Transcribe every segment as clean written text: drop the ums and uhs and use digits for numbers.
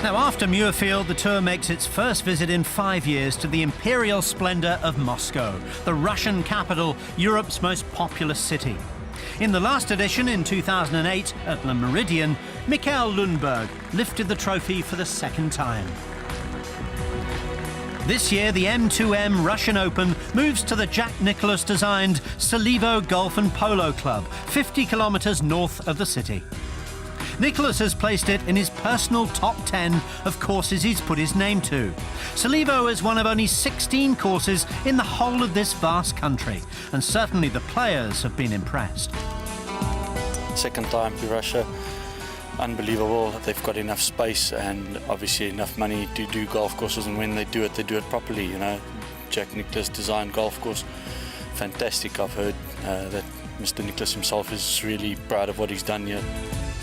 Now, after Muirfield, the tour makes its first visit in 5 years to the imperial splendour of Moscow, the Russian capital, Europe's most populous city. In the last edition in 2008 at Le Méridien, Mikael Lundberg lifted the trophy for the second time. This year, the M2M Russian Open moves to the Jack Nicklaus-designed Tseleevo Golf and Polo Club, 50 kilometres north of the city. Nicklaus has placed it in his personal top 10 of courses he's put his name to. Tseleevo is one of only 16 courses in the whole of this vast country, and certainly the players have been impressed. Second time to Russia, unbelievable. They've got enough space and obviously enough money to do golf courses, and when they do it properly, you know. Jack Nicklaus designed golf course, fantastic. I've heard that Mr. Nicklaus himself is really proud of what he's done here.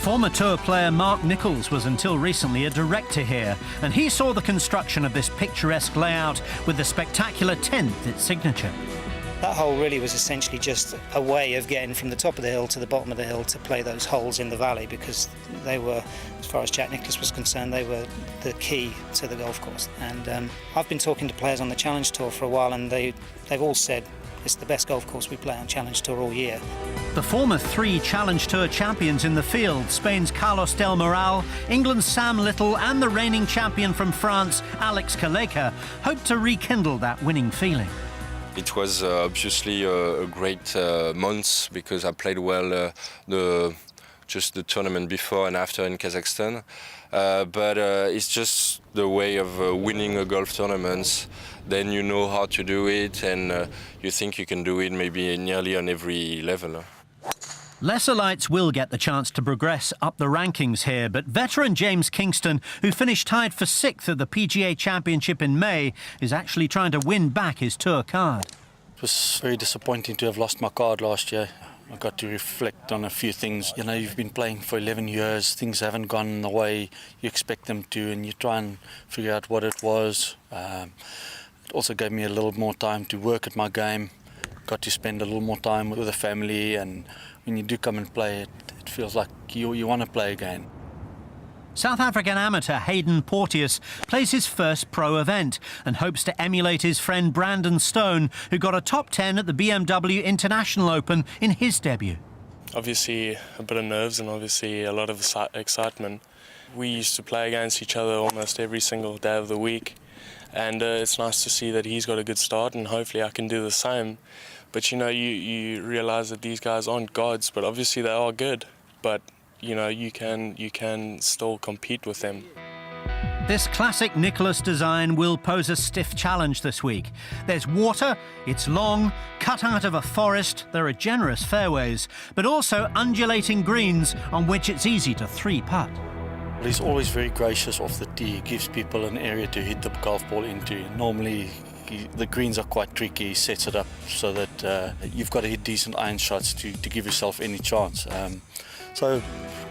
Former tour player Mark Nichols was until recently a director here, and he saw the construction of this picturesque layout with the spectacular 10th its signature. That hole really was essentially just a way of getting from the top of the hill to the bottom of the hill to play those holes in the valley, because they were, as far as Jack Nicklaus was concerned, they were the key to the golf course. And I've been talking to players on the Challenge Tour for a while, and they've all said it's the best golf course we play on Challenge Tour all year. The former 3 Challenge Tour champions in the field, Spain's Carlos Del Moral, England's Sam Little and the reigning champion from France, Alex Kaleka, hope to rekindle that winning feeling. It was obviously a great month because I played well just the tournament before and after in Kazakhstan. But it's just the way of winning a golf tournament. Then you know how to do it, and you think you can do it maybe nearly on every level. Lesser lights will get the chance to progress up the rankings here, but veteran James Kingston, who finished tied for 6th at the PGA Championship in May, is actually trying to win back his tour card. It was very disappointing to have lost my card last year. I got to reflect on a few things. You know, you've been playing for 11 years, things haven't gone the way you expect them to, and you try and figure out what it was. It also gave me a little more time to work at my game, got to spend a little more time with the family, and when you do come and play, it feels like you want to play again. South African amateur Hayden Porteous plays his first pro event and hopes to emulate his friend Brandon Stone, who got a top 10 at the BMW International Open in his debut. Obviously a bit of nerves and obviously a lot of excitement. We used to play against each other almost every single day of the week, and it's nice to see that he's got a good start, and hopefully I can do the same. But you know, you realise that these guys aren't gods, but obviously they are good. But you know, you can still compete with them. This classic Nicklaus design will pose a stiff challenge this week. There's water, it's long, cut out of a forest, there are generous fairways, but also undulating greens on which it's easy to 3-putt. He's always very gracious off the tee. He gives people an area to hit the golf ball into. Normally, the greens are quite tricky. He sets it up so that you've got to hit decent iron shots to give yourself any chance. So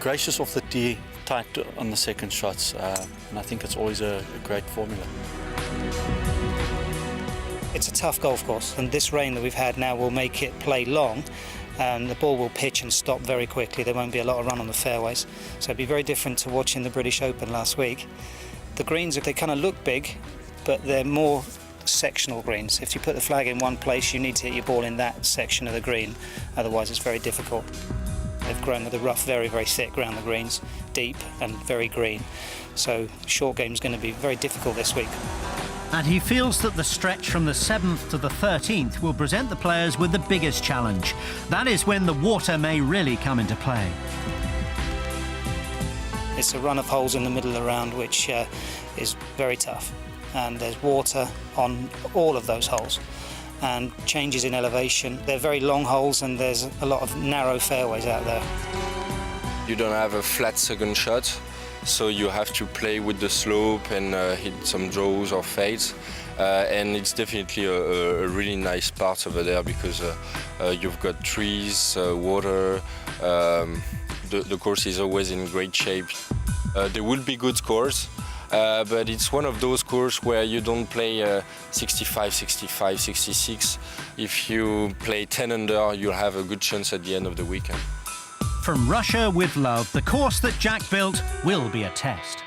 gracious off the tee, tight on the second shots, and I think it's always a great formula. It's a tough golf course, and this rain that we've had now will make it play long. The ball will pitch and stop very quickly. There won't be a lot of run on the fairways, so it'll be very different to watching the British Open last week. The greens, they kind of look big, but they're more sectional greens. If you put the flag in one place, you need to hit your ball in that section of the green, otherwise it's very difficult. They've grown with a rough, very, very thick around the greens, deep and very green. So short game's going to be very difficult this week. And he feels that the stretch from the 7th to the 13th will present the players with the biggest challenge. That is when the water may really come into play. It's a run of holes in the middle of the round which is very tough. And there's water on all of those holes. And changes in elevation. They're very long holes, and there's a lot of narrow fairways out there. You don't have a flat second shot, so you have to play with the slope and hit some draws or fades. And it's definitely a really nice part over there because you've got trees, water. The course is always in great shape. There will be good scores. But it's one of those courses where you don't play 65, 65, 66. If you play 10 under, you'll have a good chance at the end of the weekend. From Russia with love, the course that Jack built will be a test.